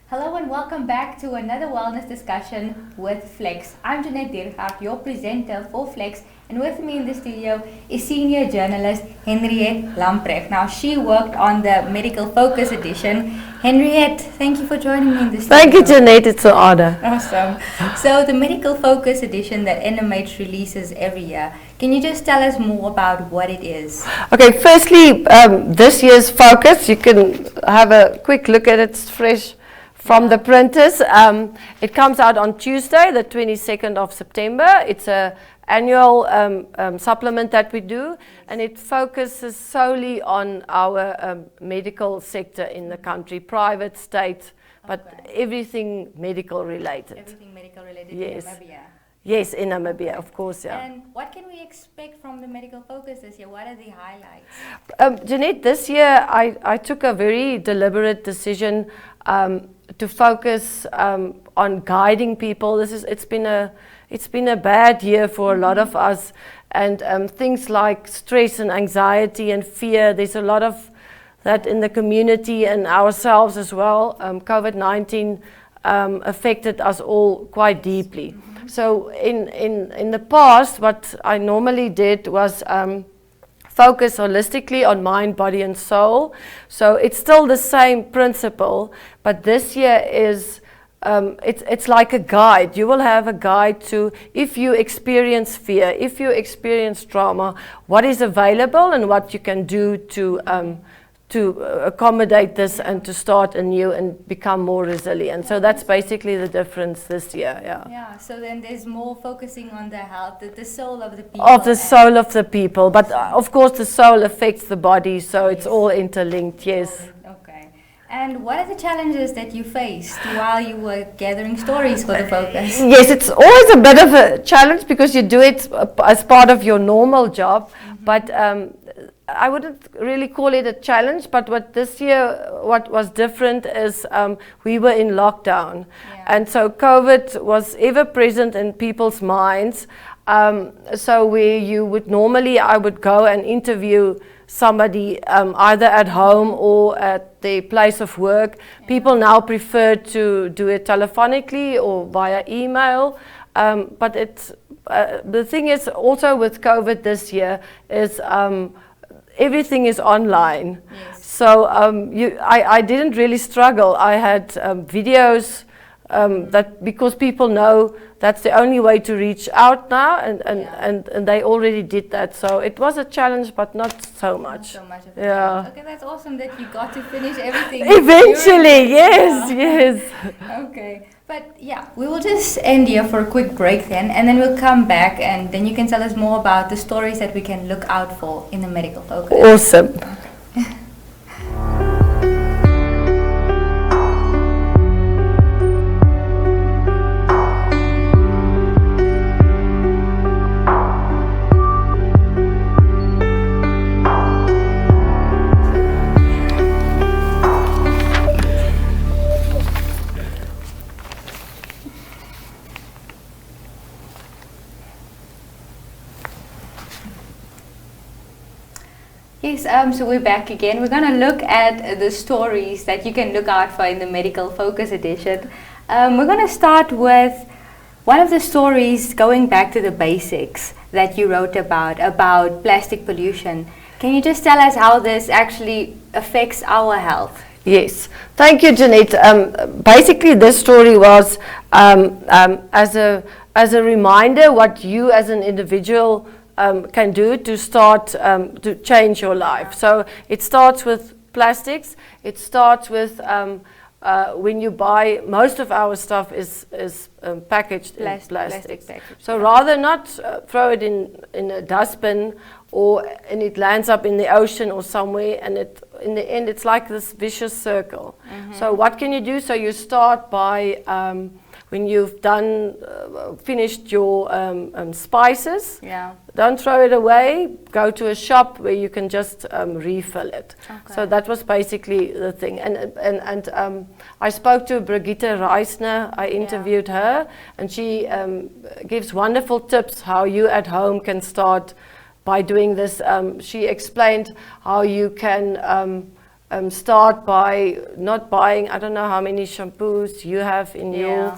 Hello and welcome back to another wellness discussion with Flex. I'm Henriette Lamprecht, your presenter for Flex, and with me in the studio is senior journalist Henriette Lamprecht. Now, she worked on the Medical Focus edition. Henriette, thank you for joining me in the studio. Thank you, Jeanette. It's an honor. Awesome. So, the Medical Focus edition that NMH releases every year, can you just tell us more about what it is? Okay, firstly, this year's focus, you can have a quick look at it. It's fresh from the printers. It comes out on Tuesday, the 22nd of September. It's an annual supplement that we do, and it focuses solely on our medical sector in the country, private, state, but everything medical related. Everything medical related, yes. In Namibia. Yes, in Namibia, of course, yeah. And what can we expect from the Medical Focus this year? What are the highlights? Jeanette, this year I took a very deliberate decision to focus on guiding people. It's been a bad year for a lot of us, and things like stress and anxiety and fear. There's a lot of that in the community and ourselves as well. COVID-19 affected us all quite deeply. So in the past, what I normally did was focus holistically on mind, body and soul. So it's still the same principle, but this year is it's like a guide. You will have a guide to, if you experience fear, if you experience trauma, what is available and what you can do to accommodate this and to start anew and become more resilient. So that's basically the difference this year, yeah. Yeah, so then there's more focusing on the health, the soul of the people. Of the soul of the people, but of course the soul affects the body, so it's all interlinked, yes. Okay. And what are the challenges that you faced while you were gathering stories for the focus? Yes, it's always a bit of a challenge because you do it as part of your normal job, but I wouldn't really call it a challenge, but what was different is we were in lockdown. Yeah. And so COVID was ever present in people's minds. So where I would go and interview somebody either at home or at their place of work. Yeah. People now prefer to do it telephonically or via email. But the thing is also with COVID this year is everything is online. Yes. So I didn't really struggle. I had videos that, because people know that's the only way to reach out now, and they already did that. So it was a challenge, but not so much. Not so much of a yeah. challenge. Okay, that's awesome that you got to finish everything. Eventually, yes, yes. Okay. But yeah, we will just end here for a quick break then, and then we'll come back, and then you can tell us more about the stories that we can look out for in the Medical Focus. Awesome. Yes, so we're back again. We're going to look at the stories that you can look out for in the Medical Focus edition. We're going to start with one of the stories going back to the basics that you wrote about plastic pollution. Can you just tell us how this actually affects our health? Yes, thank you, Jeanette. Basically, this story was as a reminder what you as an individual can do to start to change your life. So it starts with plastics. It starts with when you buy, most of our stuff is packaged in plastic. So rather not throw it in a dustbin and it lands up in the ocean or somewhere, and in the end it's like this vicious circle. Mm-hmm. So what can you do? So you start by when you've finished your spices, don't throw it away. Go to a shop where you can just refill it. Okay. So that was basically the thing. And I spoke to Brigitte Reisner. I interviewed her, and she gives wonderful tips how you at home can start by doing this. She explained how you can start by not buying, I don't know how many shampoos you have in your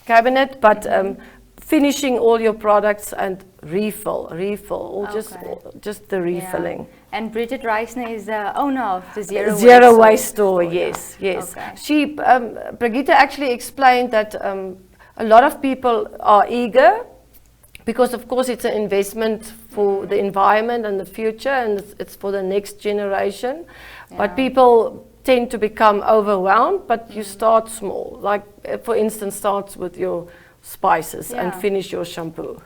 cabinet, but finishing all your products and refill, or just the refilling. Yeah. And Bridget Reisner is the owner of the Zero Waste store. Yes. Okay. She, Brigitte actually explained that a lot of people are eager because, of course, it's an investment for the environment and the future, and it's for the next generation. Yeah. But people tend to become overwhelmed, but you start small. Like, for instance, start with your spices and finish your shampoo.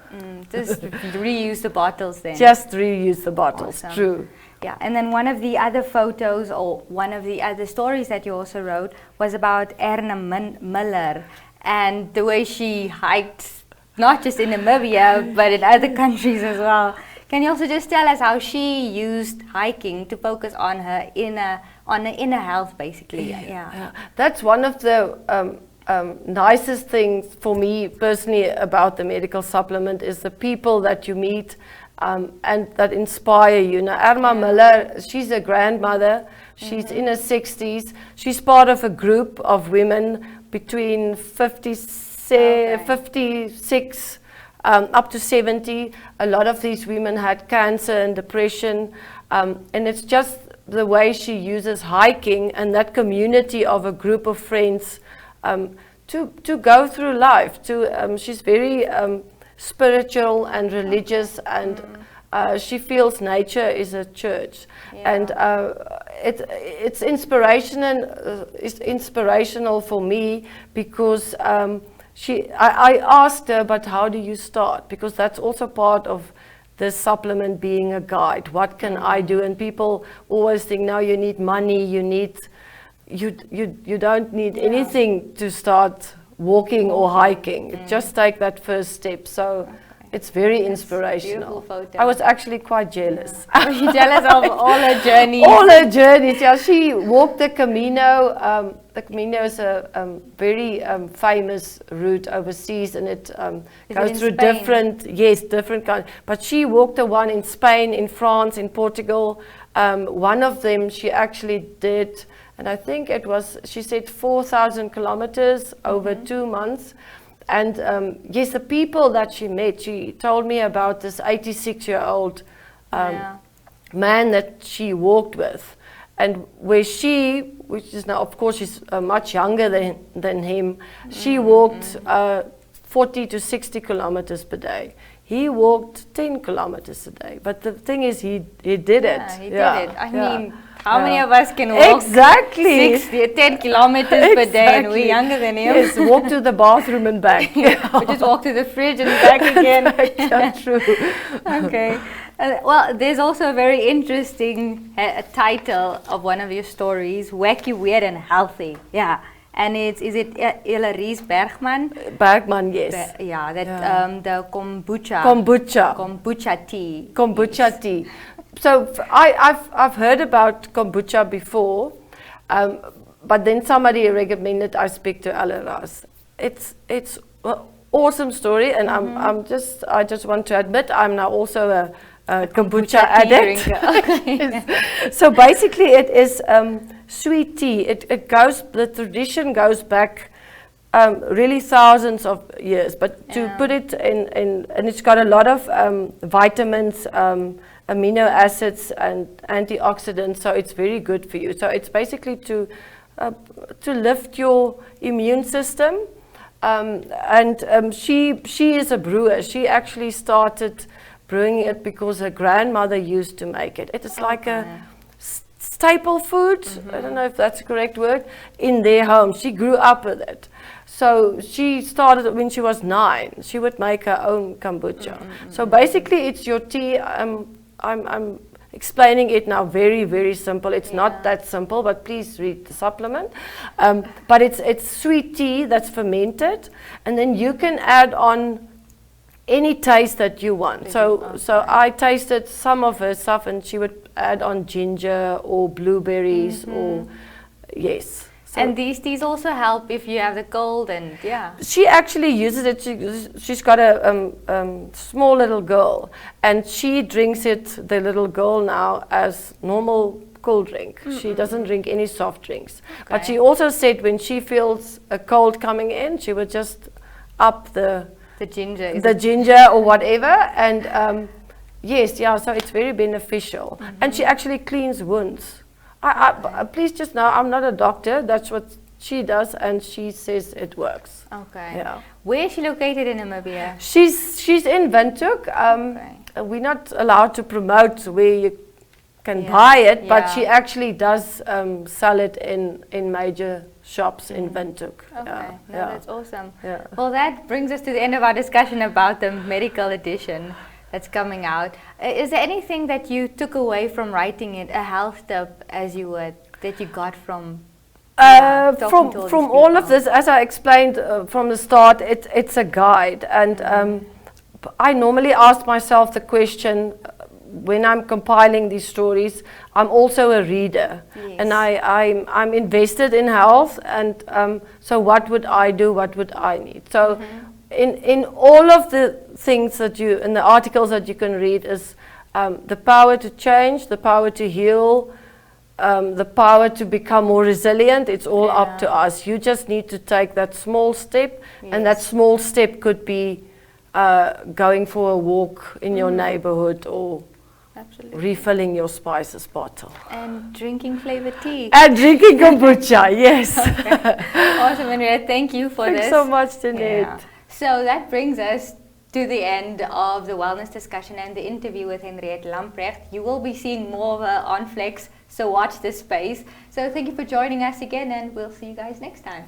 Just reuse the bottles then. Just reuse the bottles, awesome. True. Yeah, and then one of the other photos or one of the other stories that you also wrote was about Erna Miller and the way she hiked, not just in Namibia, but in other countries as well. Can you also just tell us how she used hiking to focus on her inner health, basically? Yeah. That's one of the nicest things for me personally about the medical supplement is the people that you meet and that inspire you. Now, Erma Miller, she's a grandmother. She's in her 60s. She's part of a group of women between 56 up to 70. A lot of these women had cancer and depression, and it's just the way she uses hiking and that community of a group of friends to go through life. She's very spiritual and religious, and she feels nature is a church, and it's inspirational for me because I asked her, but how do you start? Because that's also part of this supplement being a guide. What can I do? And people always think, no, you need money, you don't need anything to start walking or hiking. Just take that first step. So it's very inspirational. I was actually quite jealous. Were you jealous of all her journeys? All her journeys, yeah. She walked the Camino. The Camino is a very famous route overseas, and it goes through different kinds. But she walked the one in Spain, in France, in Portugal. One of them she actually did, and I think it was, she said 4,000 kilometers over 2 months. And yes, the people that she met, she told me about this 86-year-old man that she walked with. And where she, which is now, of course, she's much younger than him, she walked 40 to 60 kilometers per day. He walked 10 kilometers a day. But the thing is, he did it. He did it. I mean, how many of us can walk 10 kilometers per day, and we're younger than him? Yes, walk to the bathroom and back. We just walk to the fridge and back again. That's true. Okay. Well, there's also a very interesting title of one of your stories, Wacky, Weird and Healthy. Yeah. And is it Elarice Bergman? Bergman, yes. The kombucha tea. Kombucha tea. So I've heard about kombucha before, but then somebody recommended I speak to Elarice. It's an awesome story, and I just want to admit I'm now also a kombucha addict. Okay. So basically, it is sweet tea. The tradition goes back really thousands of years, but to put it in, and it's got a lot of vitamins, amino acids and antioxidants, so it's very good for you. So it's basically to lift your immune system. She is a brewer. She actually started brewing it because her grandmother used to make it. It is like a staple food, I don't know if that's the correct word, in their home. She grew up with it. So she started when she was 9. She would make her own kombucha. So basically it's your tea. I'm explaining it now very, very simple. It's not that simple, but please read the supplement. But it's sweet tea that's fermented, and then you can add on any taste that you want. So I tasted some of her stuff, and she would add on ginger or blueberries or yes. So and these teas also help if you have the cold, and she actually uses it. She's got a small little girl, and she drinks it, the little girl now, as normal cold drink. She doesn't drink any soft drinks. But she also said when she feels a cold coming in, she would just up the ginger or whatever, and yes, yeah, so it's very beneficial. And she actually cleans wounds. Please just know, I'm not a doctor. That's what she does, and she says it works. Okay. Yeah. Where is she located in Namibia? She's in Windhoek. We're not allowed to promote where you can buy it, but she actually does sell it in major shops in Windhoek. Okay, that's awesome. Yeah. Well, that brings us to the end of our discussion about the medical edition that's coming out. Is there anything that you took away from writing it, a health tip as you would, that you got from from all of this? As I explained from the start, it's a guide, and I normally ask myself the question, when I'm compiling these stories, I'm also a reader, and I'm invested in health, and so what would I do, what would I need? So in all of the things that in the articles that you can read is the power to change, the power to heal, the power to become more resilient. It's all up to us. You just need to take that small step, and that small step could be going for a walk in your neighborhood, or refilling your spices bottle. And drinking flavored tea. And drinking kombucha, yes. Awesome, Henriette. Thank you for this. Thanks so much, Jeanette. Yeah. So that brings us to the end of the wellness discussion and the interview with Henriette Lamprecht. You will be seeing more of her on Flex, so watch this space. So thank you for joining us again, and we'll see you guys next time.